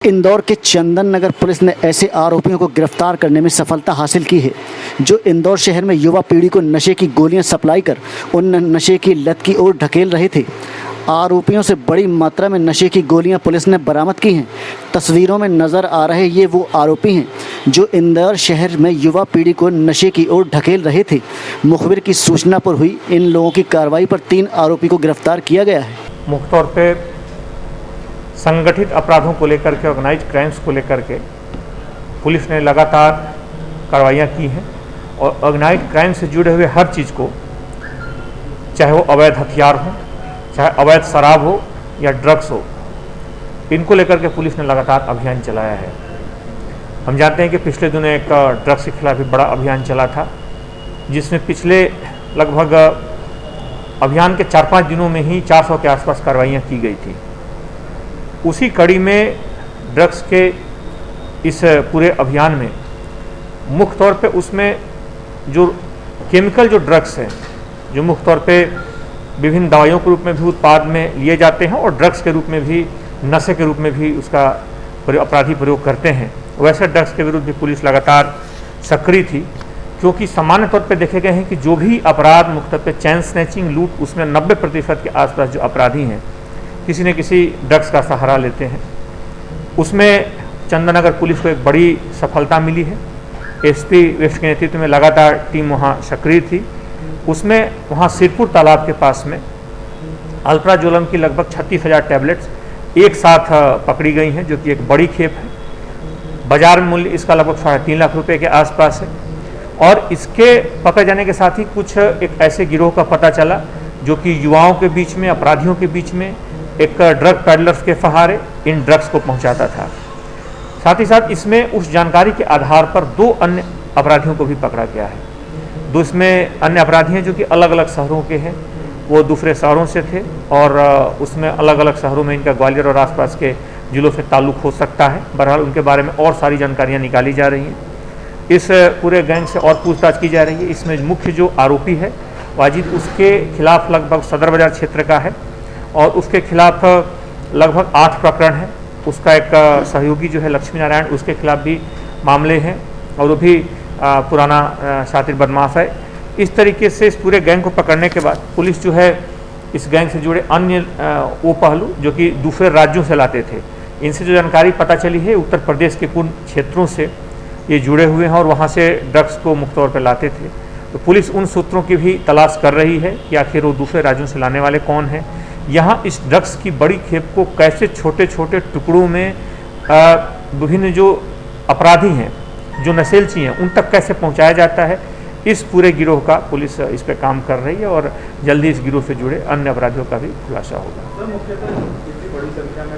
इंदौर के चंदन नगर पुलिस ने ऐसे आरोपियों को गिरफ्तार करने में सफलता हासिल की है जो इंदौर शहर में युवा पीढ़ी को नशे की गोलियां सप्लाई कर उन नशे की लत की ओर ढकेल रहे थे। आरोपियों से बड़ी मात्रा में नशे की गोलियां पुलिस ने बरामद की हैं। तस्वीरों में नज़र आ रहे ये वो आरोपी हैं जो इंदौर शहर में युवा पीढ़ी को नशे की ओर ढकेल रहे थे। मुखबिर की सूचना पर हुई इन लोगों की कार्रवाई पर 3 आरोपी को गिरफ्तार किया गया है। मुख्य तौर पे संगठित अपराधों को लेकर के, ऑर्गेनाइज्ड क्राइम्स को लेकर के पुलिस ने लगातार कार्रवाइयाँ की हैं और ऑर्गेनाइज्ड क्राइम से जुड़े हुए हर चीज़ को, चाहे वो अवैध हथियार हो, चाहे अवैध शराब हो या ड्रग्स हो, इनको लेकर के पुलिस ने लगातार अभियान चलाया है। हम जानते हैं कि पिछले दिनों एक ड्रग्स के खिलाफ भी बड़ा अभियान चला था, जिसमें पिछले लगभग अभियान के 4-5 दिनों में ही 400 के आसपास कार्रवाइयाँ की गई थी। उसी कड़ी में ड्रग्स के इस पूरे अभियान में मुख्य तौर पे उसमें जो केमिकल जो ड्रग्स हैं, जो मुख्य तौर पे विभिन्न दवाइयों के रूप में भी उत्पाद में लिए जाते हैं और ड्रग्स के रूप में भी, नशे के रूप में भी उसका अपराधी प्रयोग करते हैं, वैसे ड्रग्स के विरुद्ध भी पुलिस लगातार सक्रिय थी। क्योंकि सामान्य तौर पे देखे गए हैं कि जो भी अपराध मुख्य तौर पे चैन स्नैचिंग, लूट, उसमें 90% के आसपास जो अपराधी हैं किसी न किसी ड्रग्स का सहारा लेते हैं। उसमें चंदननगर पुलिस को एक बड़ी सफलता मिली है। एसपी वेस्ट के नेतृत्व में लगातार टीम वहाँ सक्रिय थी। उसमें वहाँ सिरपुर तालाब के पास में अल्ट्राजोलम की लगभग 36,000 टैबलेट्स एक साथ पकड़ी गई हैं, जो कि एक बड़ी खेप है। बाजार मूल्य इसका लगभग 3.5 लाख रुपए के आसपास है। और इसके पकड़े जाने के साथ ही कुछ एक ऐसे गिरोह का पता चला जो कि युवाओं के बीच में, अपराधियों के बीच में एक ड्रग पैडलर्स के सहारे इन ड्रग्स को पहुंचाता था। साथ ही साथ इसमें उस जानकारी के आधार पर 2 अन्य अपराधियों को भी पकड़ा गया है। 2 इसमें अन्य अपराधी हैं जो कि अलग अलग शहरों के हैं, वो दूसरे शहरों से थे और उसमें अलग अलग शहरों में इनका ग्वालियर और आसपास के जिलों से ताल्लुक़ हो सकता है। बहरहाल उनके बारे में और सारी जानकारियाँ निकाली जा रही हैं। इस पूरे गैंग से और पूछताछ की जा रही है। इसमें मुख्य जो आरोपी है वाजिद, उसके खिलाफ लगभग सदर बाजार क्षेत्र का है और उसके खिलाफ लगभग 8 प्रकरण हैं। उसका एक सहयोगी जो है लक्ष्मी नारायण, उसके खिलाफ भी मामले हैं और वो भी पुराना शातिर बदमाश है। इस तरीके से इस पूरे गैंग को पकड़ने के बाद पुलिस जो है इस गैंग से जुड़े अन्य वो पहलू जो कि दूसरे राज्यों से लाते थे, इनसे जो जानकारी पता चली है उत्तर प्रदेश के पूर्ण क्षेत्रों से ये जुड़े हुए हैं और वहाँ से ड्रग्स को मुख्य तौर पर लाते थे। तो पुलिस उन सूत्रों की भी तलाश कर रही है कि आखिर वो दूसरे राज्यों से लाने वाले कौन हैं, यहाँ इस ड्रग्स की बड़ी खेप को कैसे छोटे छोटे टुकड़ों में विभिन्न जो अपराधी हैं, जो नशेलची हैं, उन तक कैसे पहुँचाया जाता है। इस पूरे गिरोह का पुलिस इस पर काम कर रही है और जल्दी इस गिरोह से जुड़े अन्य अपराधियों का भी खुलासा होगा।